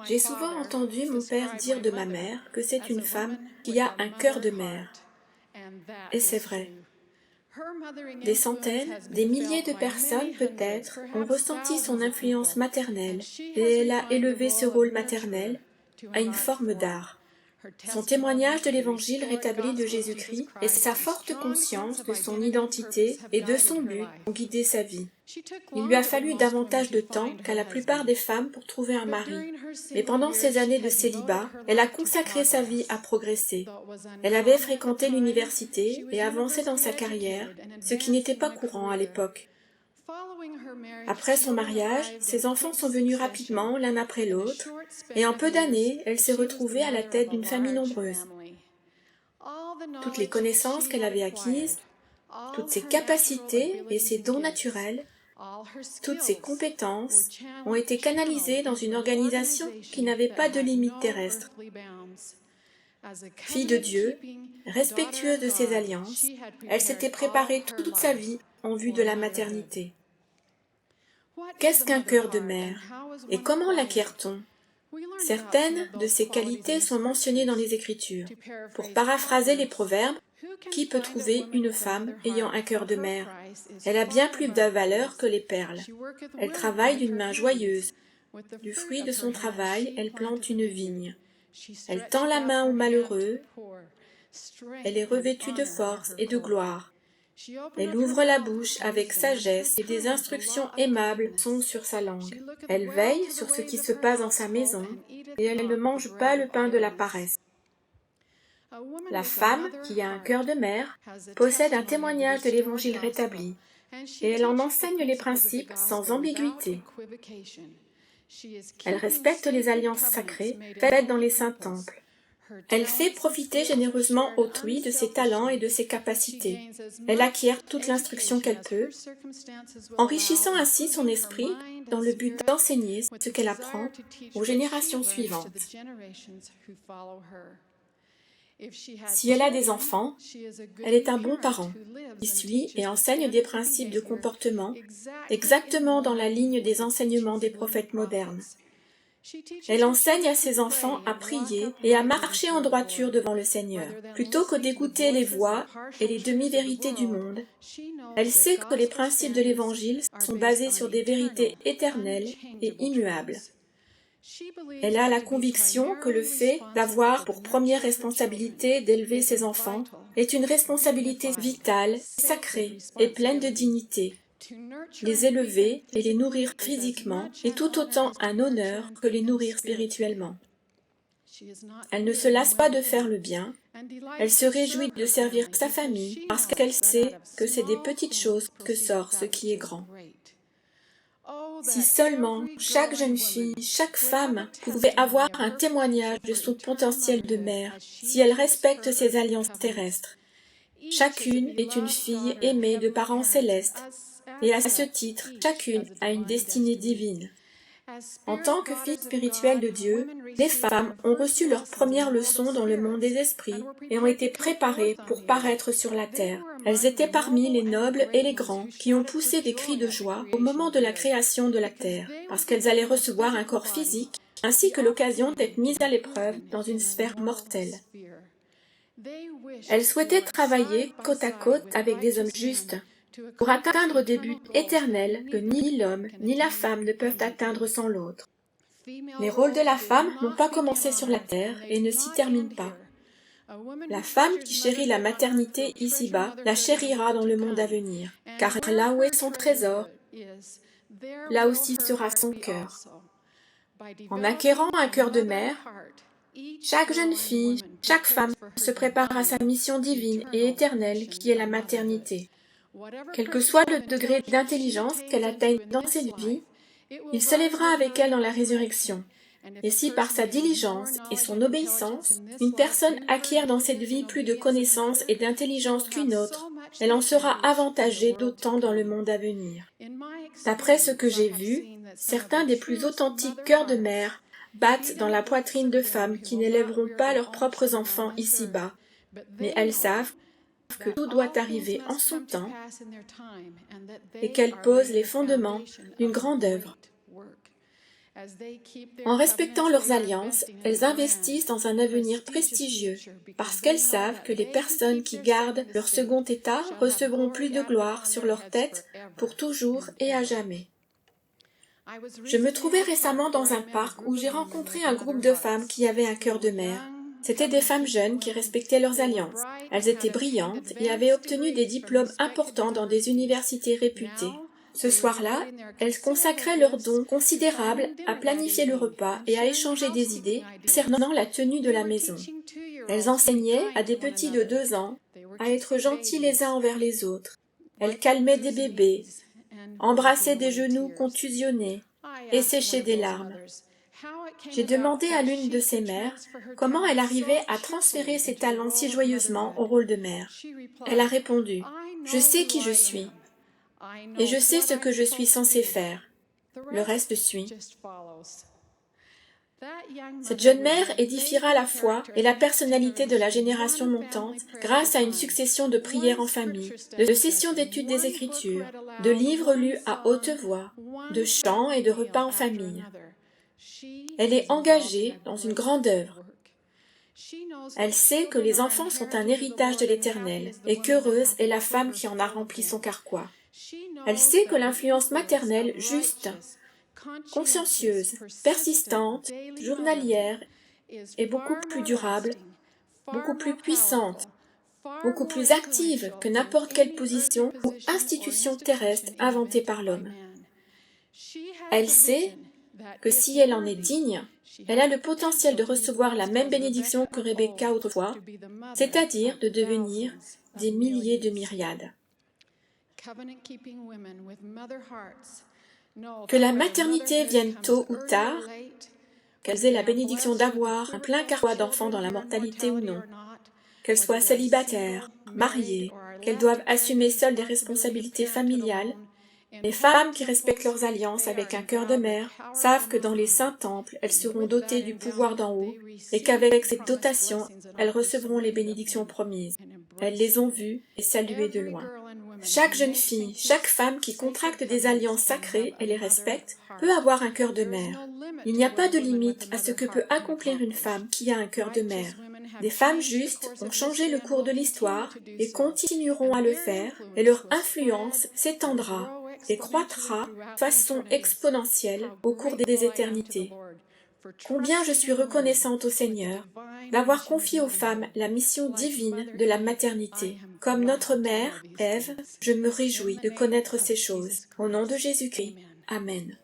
J'ai souvent entendu mon père dire de ma mère que c'est une femme qui a un cœur de mère. Et c'est vrai. Des centaines, des milliers de personnes peut-être ont ressenti son influence maternelle et elle a élevé ce rôle maternel à une forme d'art. Son témoignage de l'Évangile rétabli de Jésus-Christ et sa forte conscience de son identité et de son but ont guidé sa vie. Il lui a fallu davantage de temps qu'à la plupart des femmes pour trouver un mari. Mais pendant ces années de célibat, elle a consacré sa vie à progresser. Elle avait fréquenté l'université et avancé dans sa carrière, ce qui n'était pas courant à l'époque. Après son mariage, ses enfants sont venus rapidement l'un après l'autre, et en peu d'années, elle s'est retrouvée à la tête d'une famille nombreuse. Toutes les connaissances qu'elle avait acquises, toutes ses capacités et ses dons naturels, toutes ses compétences ont été canalisées dans une organisation qui n'avait pas de limites terrestres. Fille de Dieu, respectueuse de ses alliances, elle s'était préparée toute sa vie en vue de la maternité. Qu'est-ce qu'un cœur de mère et comment l'acquiert-on? Certaines de ces qualités sont mentionnées dans les Écritures. Pour paraphraser les proverbes, qui peut trouver une femme ayant un cœur de mère? Elle a bien plus de valeur que les perles. Elle travaille d'une main joyeuse. Du fruit de son travail, elle plante une vigne. Elle tend la main aux malheureux. Elle est revêtue de force et de gloire. Elle ouvre la bouche avec sagesse et des instructions aimables sont sur sa langue. Elle veille sur ce qui se passe dans sa maison et elle ne mange pas le pain de la paresse. La femme, qui a un cœur de mère, possède un témoignage de l'Évangile rétabli et elle en enseigne les principes sans ambiguïté. Elle respecte les alliances sacrées faites dans les saints temples. Elle fait profiter généreusement autrui de ses talents et de ses capacités. Elle acquiert toute l'instruction qu'elle peut, enrichissant ainsi son esprit dans le but d'enseigner ce qu'elle apprend aux générations suivantes. Si elle a des enfants, elle est un bon parent qui suit et enseigne des principes de comportement exactement dans la ligne des enseignements des prophètes modernes. Elle enseigne à ses enfants à prier et à marcher en droiture devant le Seigneur. Plutôt que d'écouter les voix et les demi-vérités du monde, elle sait que les principes de l'Évangile sont basés sur des vérités éternelles et immuables. Elle a la conviction que le fait d'avoir pour première responsabilité d'élever ses enfants est une responsabilité vitale, sacrée et pleine de dignité. Les élever et les nourrir physiquement est tout autant un honneur que les nourrir spirituellement. Elle ne se lasse pas de faire le bien, elle se réjouit de servir sa famille parce qu'elle sait que c'est des petites choses que sort ce qui est grand. Si seulement chaque jeune fille, chaque femme pouvait avoir un témoignage de son potentiel de mère, si elle respecte ses alliances terrestres. Chacune est une fille aimée de parents célestes, et à ce titre, chacune a une destinée divine. En tant que filles spirituelles de Dieu, les femmes ont reçu leur première leçon dans le monde des esprits et ont été préparées pour paraître sur la terre. Elles étaient parmi les nobles et les grands qui ont poussé des cris de joie au moment de la création de la terre, parce qu'elles allaient recevoir un corps physique ainsi que l'occasion d'être mises à l'épreuve dans une sphère mortelle. Elles souhaitaient travailler côte à côte avec des hommes justes pour atteindre des buts éternels que ni l'homme ni la femme ne peuvent atteindre sans l'autre. Les rôles de la femme n'ont pas commencé sur la terre et ne s'y terminent pas. La femme qui chérit la maternité ici-bas la chérira dans le monde à venir, car là où est son trésor, là aussi sera son cœur. En acquérant un cœur de mère, chaque jeune fille, chaque femme se prépare à sa mission divine et éternelle qui est la maternité. Quel que soit le degré d'intelligence qu'elle atteigne dans cette vie, il s'élèvera avec elle dans la résurrection. Et si par sa diligence et son obéissance, une personne acquiert dans cette vie plus de connaissances et d'intelligence qu'une autre, elle en sera avantagée d'autant dans le monde à venir. D'après ce que j'ai vu, certains des plus authentiques cœurs de mère battent dans la poitrine de femmes qui n'élèveront pas leurs propres enfants ici-bas, mais elles savent que tout doit arriver en son temps et qu'elles posent les fondements d'une grande œuvre. En respectant leurs alliances, elles investissent dans un avenir prestigieux, parce qu'elles savent que les personnes qui gardent leur second état recevront plus de gloire sur leur tête pour toujours et à jamais. Je me trouvais récemment dans un parc où j'ai rencontré un groupe de femmes qui avaient un cœur de mère. C'étaient des femmes jeunes qui respectaient leurs alliances. Elles étaient brillantes et avaient obtenu des diplômes importants dans des universités réputées. Ce soir-là, elles consacraient leurs dons considérables à planifier le repas et à échanger des idées concernant la tenue de la maison. Elles enseignaient à des petits de 2 ans à être gentils les uns envers les autres. Elles calmaient des bébés, embrassaient des genoux contusionnés et séchaient des larmes. J'ai demandé à l'une de ces mères comment elle arrivait à transférer ses talents si joyeusement au rôle de mère. Elle a répondu « Je sais qui je suis et je sais ce que je suis censée faire. Le reste suit. » Cette jeune mère édifiera la foi et la personnalité de la génération montante grâce à une succession de prières en famille, de sessions d'études des Écritures, de livres lus à haute voix, de chants et de repas en famille. Elle est engagée dans une grande œuvre. Elle sait que les enfants sont un héritage de l'Éternel et qu'heureuse est la femme qui en a rempli son carquois. Elle sait que l'influence maternelle juste, consciencieuse, persistante, journalière est beaucoup plus durable, beaucoup plus puissante, beaucoup plus active que n'importe quelle position ou institution terrestre inventée par l'homme. Elle sait que si elle en est digne, elle a le potentiel de recevoir la même bénédiction que Rebecca autrefois, c'est-à-dire de devenir des milliers de myriades. Que la maternité vienne tôt ou tard, qu'elles aient la bénédiction d'avoir un plein carquois d'enfants dans la mortalité ou non, qu'elles soient célibataires, mariées, qu'elles doivent assumer seules des responsabilités familiales, les femmes qui respectent leurs alliances avec un cœur de mère savent que dans les saints temples, elles seront dotées du pouvoir d'en haut et qu'avec cette dotation, elles recevront les bénédictions promises. Elles les ont vues et saluées de loin. Chaque jeune fille, chaque femme qui contracte des alliances sacrées et les respecte peut avoir un cœur de mère. Il n'y a pas de limite à ce que peut accomplir une femme qui a un cœur de mère. Des femmes justes ont changé le cours de l'histoire et continueront à le faire, et leur influence s'étendra et croîtra de façon exponentielle au cours des éternités. Combien je suis reconnaissante au Seigneur d'avoir confié aux femmes la mission divine de la maternité. Comme notre mère, Ève, je me réjouis de connaître ces choses. Au nom de Jésus-Christ. Amen.